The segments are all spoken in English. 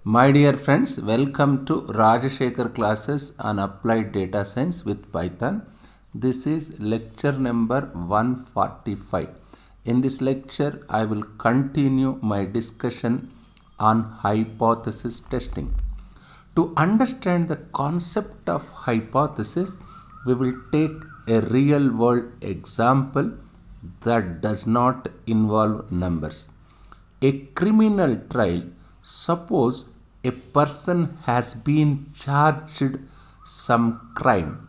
My dear friends, welcome to Rajashekhar classes on applied data science with Python. This is lecture number 145. In this lecture, I will continue my discussion on hypothesis testing. To understand the concept of hypothesis, we will take a real world example that does not involve numbers. A criminal trial. Suppose a person has been charged some crime.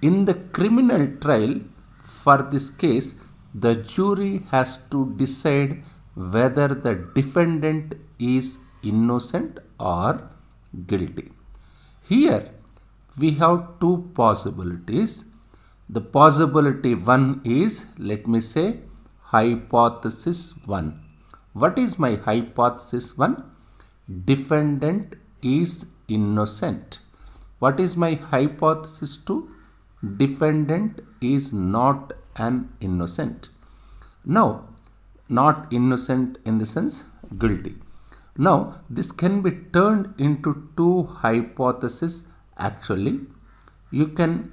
In the criminal trial, for this case, the jury has to decide whether the defendant is innocent or guilty. Here we have two possibilities. The possibility 1 is, let me say, hypothesis 1. What is my hypothesis 1? Defendant is innocent. What is my hypothesis 2? Defendant is not an innocent. Now, not innocent in the sense guilty. Now, this can be turned into two hypotheses actually. You can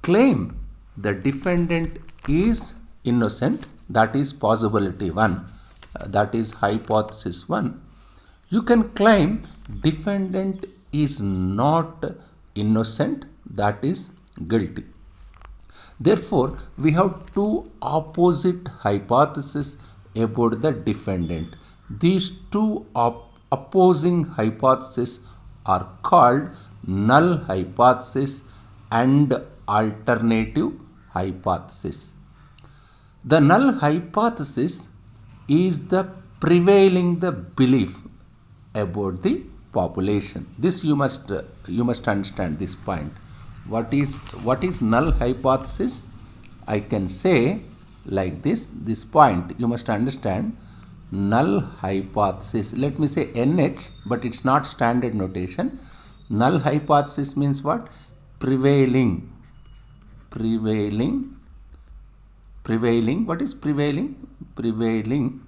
claim the defendant is innocent, that is possibility 1. That is hypothesis 1. You can claim defendant is not innocent, that is guilty. Therefore, we have two opposite hypotheses about the defendant. These two opposing hypotheses are called null hypothesis and alternative hypothesis. The null hypothesis is the prevailing the belief about the population. This you must understand this point. What is null hypothesis? I can say like this point you must understand. Null hypothesis, let me say NH, but it's not standard notation. Null hypothesis means what? Prevailing. What is prevailing? Prevailing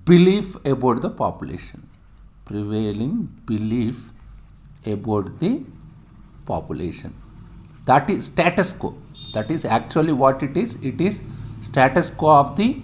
belief about the population. Prevailing belief about the population. That is status quo. That is actually what it is. It is status quo of the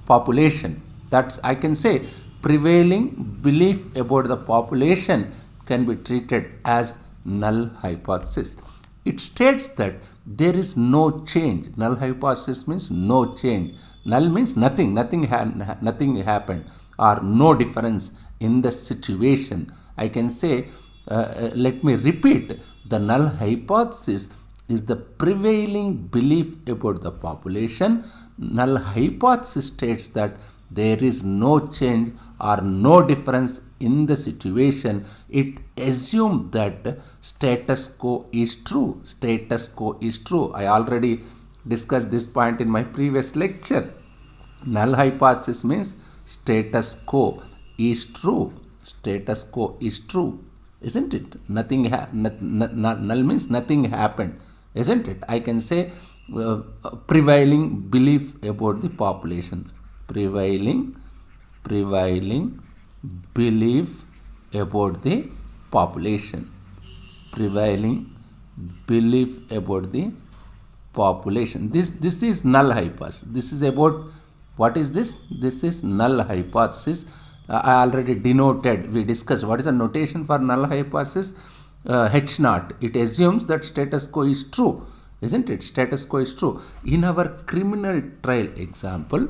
population. That's, I can say, prevailing belief about the population can be treated as null hypothesis. It states that there is no change. Null hypothesis means no change. Null means nothing happened, or no difference in the situation. I can say, let me repeat, the null hypothesis is the prevailing belief about the population. Null hypothesis states that there is no change or no difference in the situation. It assumes that status quo is true. Status quo is true. I already discussed this point in my previous lecture. Null hypothesis means status quo is true. Status quo is true, isn't it? Null means nothing happened, isn't it? I can say prevailing belief about the population. Prevailing belief about the population. Prevailing belief about the population. This is null hypothesis. This is about, what is this? This is null hypothesis. I already denoted, we discussed what is the notation for null hypothesis. H naught. It assumes that status quo is true, isn't it? Status quo is true. In our criminal trial example,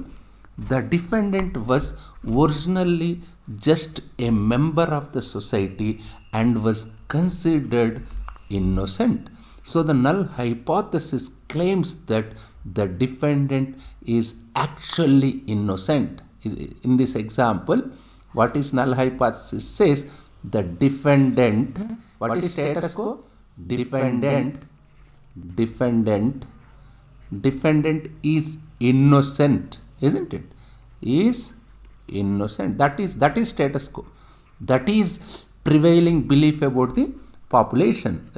the defendant was originally just a member of the society and was considered innocent. So the null hypothesis claims that the defendant is actually innocent. In this example, what is null hypothesis says? The defendant, what is status quo? Defendant is innocent, isn't it? Is innocent. That is status quo. That is prevailing belief about the population.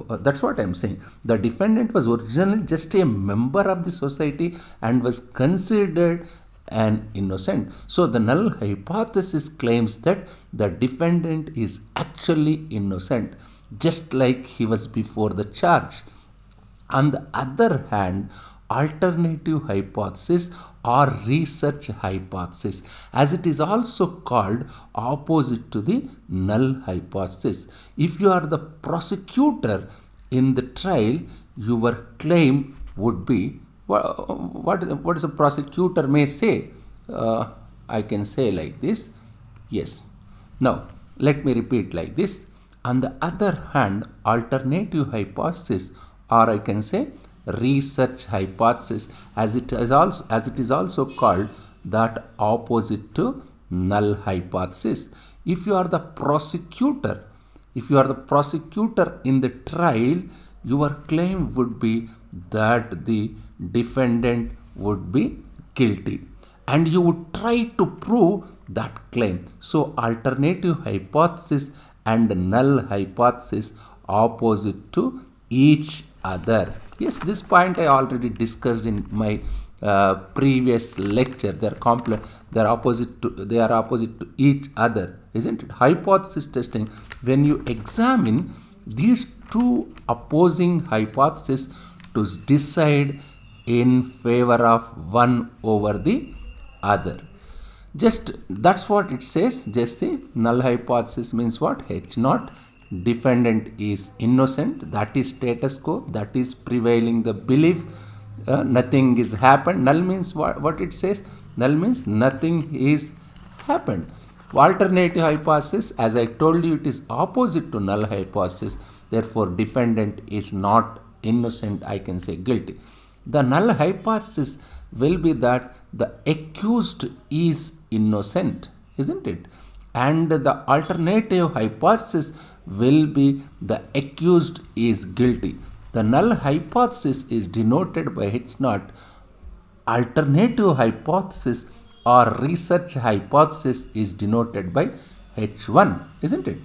That's what I'm saying. The defendant was originally just a member of the society and was considered an innocent. So the null hypothesis claims that the defendant is actually innocent, just like he was before the charge. On the other hand, alternative hypothesis or research hypothesis, as it is also called, opposite to the null hypothesis. If you are the prosecutor in the trial, your claim would be what is a prosecutor may say. I can say like this. Yes. Now, let me repeat like this. On the other hand, alternative hypothesis, or I can say research hypothesis, as it is also called, that opposite to null hypothesis. If you are the prosecutor in the trial, your claim would be that the defendant would be guilty, and you would try to prove that claim. So alternative hypothesis and null hypothesis opposite to each other. Yes, this point I already discussed in my previous lecture. They are opposite to each other, isn't it? Hypothesis testing, when you examine these two opposing hypotheses to decide in favor of one over the other. Just that's what it says. Just see, null hypothesis means what? H naught, defendant is innocent, that is status quo, that is prevailing the belief, nothing is happened. Null means what it says? Null means nothing is happened. Alternative hypothesis, as I told you, it is opposite to null hypothesis. Therefore, defendant is not innocent, I can say guilty. The null hypothesis will be that the accused is innocent, isn't it? And the alternative hypothesis will be the accused is guilty. The null hypothesis is denoted by H naught. Alternative hypothesis or research hypothesis is denoted by H1, isn't it?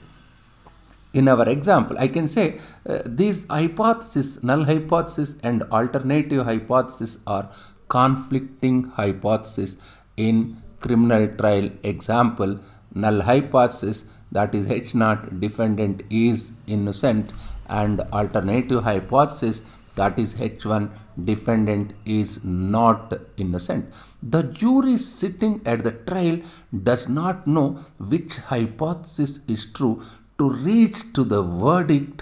In our example, I can say these hypotheses, null hypothesis and alternative hypothesis, are conflicting hypothesis. In criminal trial example, null hypothesis, that is H naught, defendant is innocent, and alternative hypothesis, that is H1, defendant is not innocent. The jury sitting at the trial does not know which hypothesis is true to reach to the verdict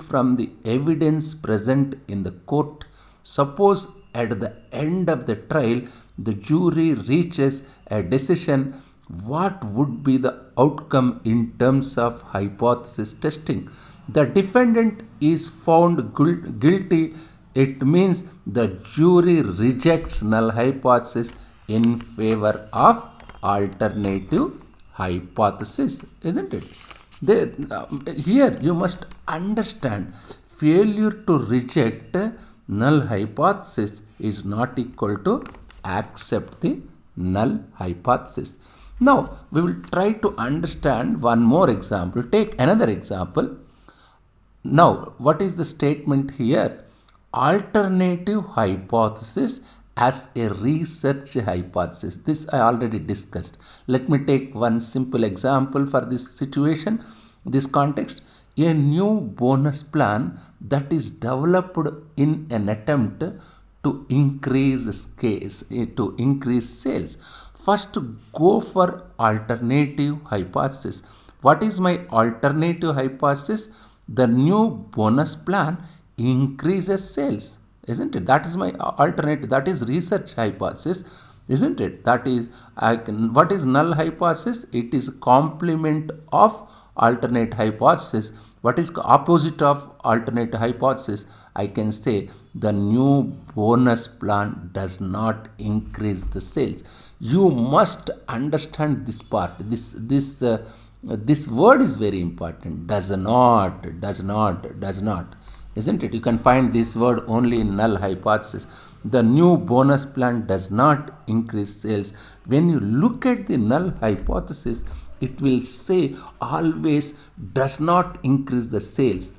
from the evidence present in the court. Suppose at the end of the trial the jury reaches a decision, what would be the outcome in terms of hypothesis testing? The defendant is found guilty. It means the jury rejects null hypothesis in favor of alternative hypothesis, isn't it? Here you must understand, failure to reject null hypothesis is not equal to accept the null hypothesis. Now we will try to understand one more example. Take another example. Now, what is the statement here? Alternative hypothesis as a research hypothesis. This I already discussed. Let me take one simple example for this situation, this context. A new bonus plan that is developed in an attempt to increase sales. First, go for alternative hypothesis. What is my alternative hypothesis? The new bonus plan increases sales, isn't it? That is my alternative. That is research hypothesis, isn't it? That is, what is null hypothesis? It is complement of alternate hypothesis. What is opposite of alternate hypothesis? I can say the new bonus plan does not increase the sales. You must understand this part. This word is very important. Does not, isn't it? You can find this word only in null hypothesis. The new bonus plan does not increase sales. When you look at the null hypothesis, it will say always does not increase the sales.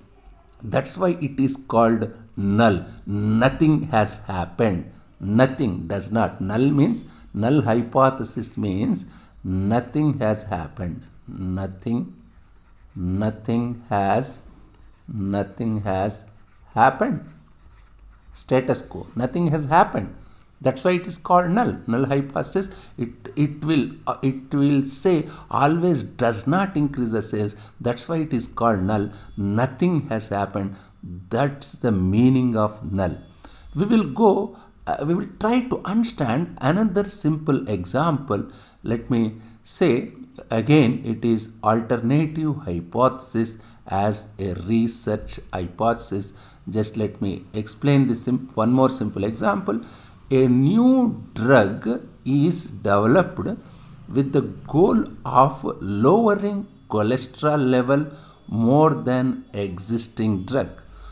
That's why it is called null. Nothing has happened. Nothing does not. Null hypothesis means nothing has happened. Nothing has happened. Status quo. Nothing has happened. That's why it is called null hypothesis. It will say always does not increase the sales. That's why it is called null. Nothing has happened. That's the meaning of null. We will try to understand another simple example. Let me say again, it is alternative hypothesis as a research hypothesis. Just let me explain this one more simple example. A new drug is developed with the goal of lowering cholesterol level more than existing drug.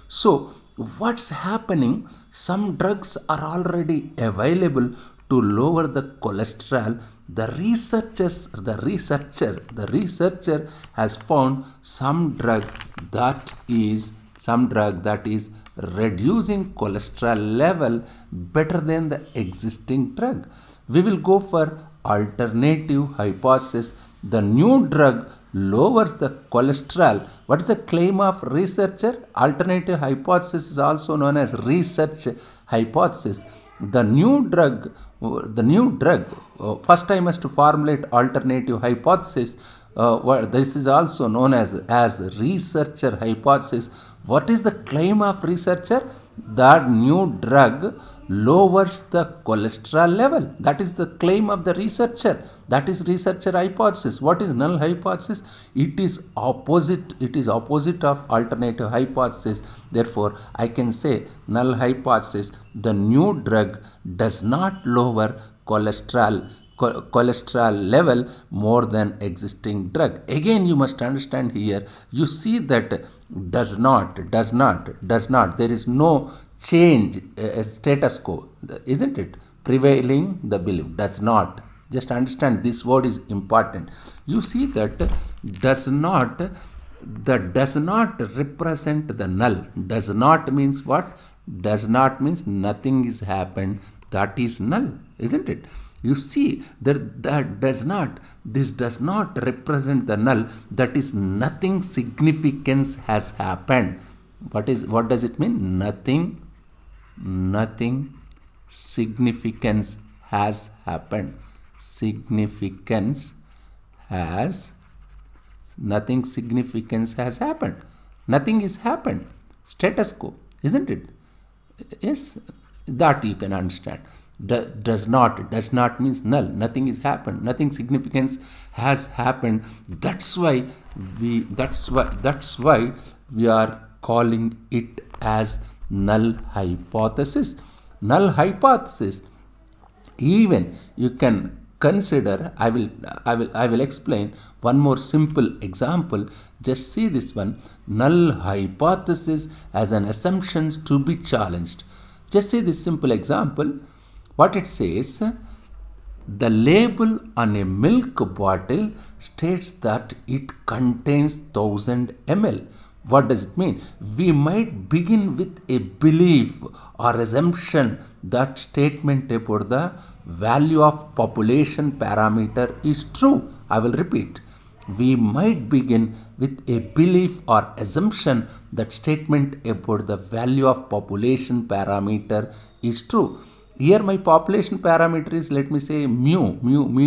So what's happening? Some drugs are already available to lower the cholesterol. The researcher has found some drug that is reducing cholesterol level better than the existing drug. We will go for alternative hypothesis. The new drug lowers the cholesterol. What is the claim of researcher? Alternative hypothesis is also known as research hypothesis. The new drug, first I must formulate alternative hypothesis. This is also known as researcher hypothesis. What is the claim of researcher? That new drug lowers the cholesterol level. That is the claim of the researcher. That is researcher hypothesis. What is null hypothesis? It is opposite of alternative hypothesis. Therefore, I can say null hypothesis, the new drug does not lower cholesterol level more than existing drug. Again, you must understand here, you see that does not, there is no change, status quo, isn't it? Prevailing the belief, does not. Just understand this word is important. You see that does not represent the null. Does not means what? Does not means nothing is happened. That is null, isn't it? You see that this does not represent the null. That is nothing significance has happened. What does it mean? Nothing significance has happened. Nothing significance has happened. Nothing is happened. Status quo, isn't it? Yes, that you can understand. Does not means null. Nothing is happened. Nothing significance has happened. That's why we are calling it as null hypothesis. Null hypothesis. Even you can consider. I will explain one more simple example. Just see this one. Null hypothesis as an assumption to be challenged. Just see this simple example. What it says, the label on a milk bottle states that it contains 1000 ml. What does it mean? We might begin with a belief or assumption that statement about the value of population parameter is true. I will repeat. We might begin with a belief or assumption that statement about the value of population parameter is true. Here my population parameter is, let me say, mu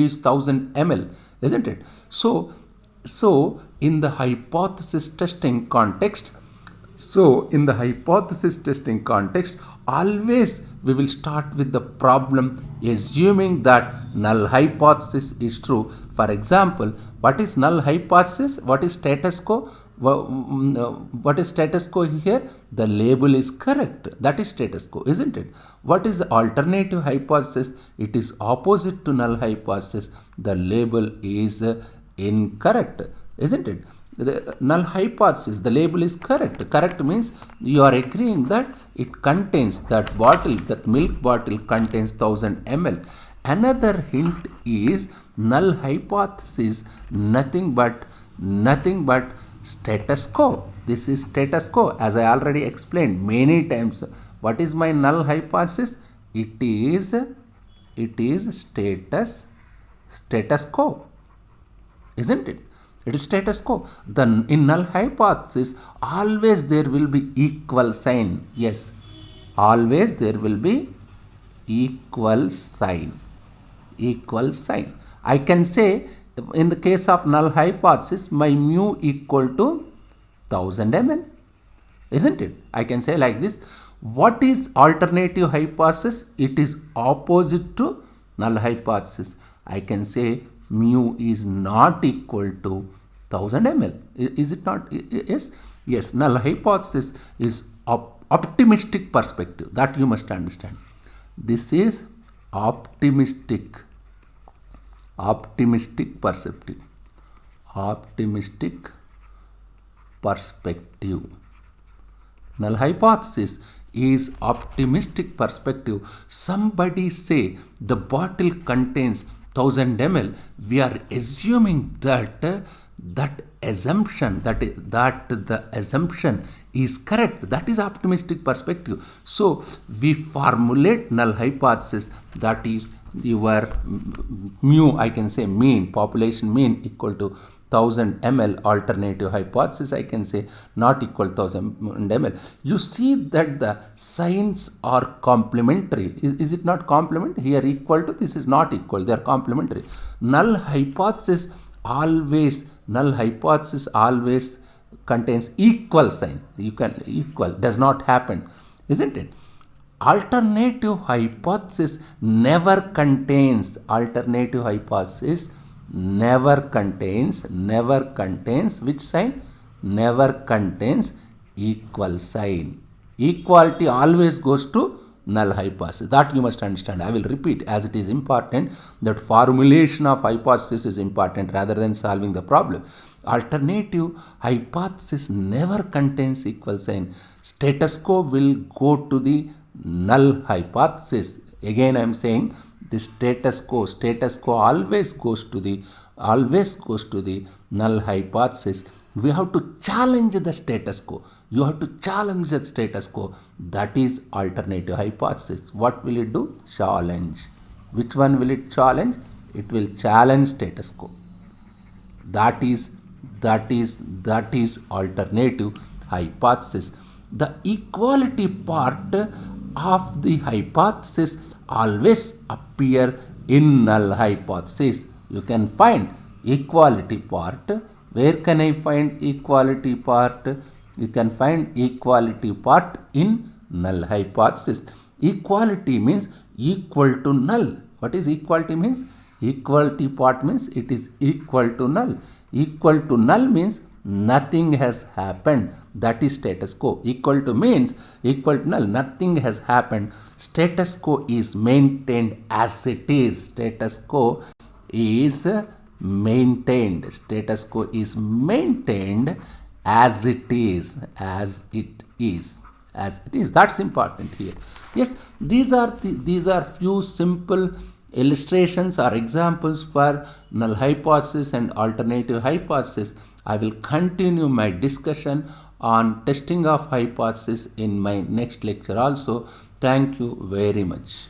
is 1000 ml, isn't it? So in the hypothesis testing context, always we will start with the problem assuming that null hypothesis is true. For example, what is null hypothesis? What is status quo? What is status quo here? The label is correct. That is status quo, isn't it? What is the alternative hypothesis? It is opposite to null hypothesis. The label is incorrect, isn't it? The null hypothesis, the label is correct. Correct means you are agreeing that it contains, that milk bottle contains 1000 ml. Another hint is null hypothesis, nothing but status quo. This is status quo, as I already explained many times. What is my null hypothesis? It is status quo, isn't it? It is status quo. The in null hypothesis, always there will be equal sign. Yes, always there will be equal sign. Equal sign. I can say in the case of null hypothesis, my mu equal to 1000 ml, isn't it? I can say like this. What is alternative hypothesis? It is opposite to null hypothesis. I can say mu is not equal to 1000 ml. Is it not? Yes. Yes. Null hypothesis is optimistic perspective. That you must understand. This is optimistic perspective. Optimistic perspective. Null hypothesis is optimistic perspective. Somebody say the bottle contains 1000 ml. We are assuming that the assumption is correct. That is optimistic perspective. So we formulate null hypothesis, that is your mu, I can say mean, population mean equal to 1000 ml. Alternative hypothesis, I can say not equal to 1000 ml. You see that the signs are complementary. Is it not complement? Here equal to, this is not equal, they are complementary. Null hypothesis always contains equal sign. You can equal, does not happen, isn't it? Alternative hypothesis never contains which sign? Never contains equal sign. Equality always goes to null hypothesis. That you must understand. I will repeat, as it is important that formulation of hypothesis is important rather than solving the problem. Alternative hypothesis never contains equal sign. Status quo will go to the null hypothesis. Again I am saying the status quo always goes to the null hypothesis. We have to challenge the status quo. You have to challenge the status quo. That is alternative hypothesis. What will it do? Challenge. Which one will it challenge? It will challenge status quo. That is alternative hypothesis. The equality part of the hypothesis always appear in null hypothesis. You can find equality part. Where can I find equality part? You can find equality part in null hypothesis. Equality means equal to null. What is equality means? Equality part means it is equal to null. Equal to null means nothing has happened. That is status quo. Equal to means equal to null. Nothing has happened. Status quo is maintained as it is. Status quo is maintained. Status quo is maintained as it is. That's important here. Yes, these are few simple illustrations or examples for null hypothesis and alternative hypothesis. I will continue my discussion on testing of hypothesis in my next lecture also. Thank you very much.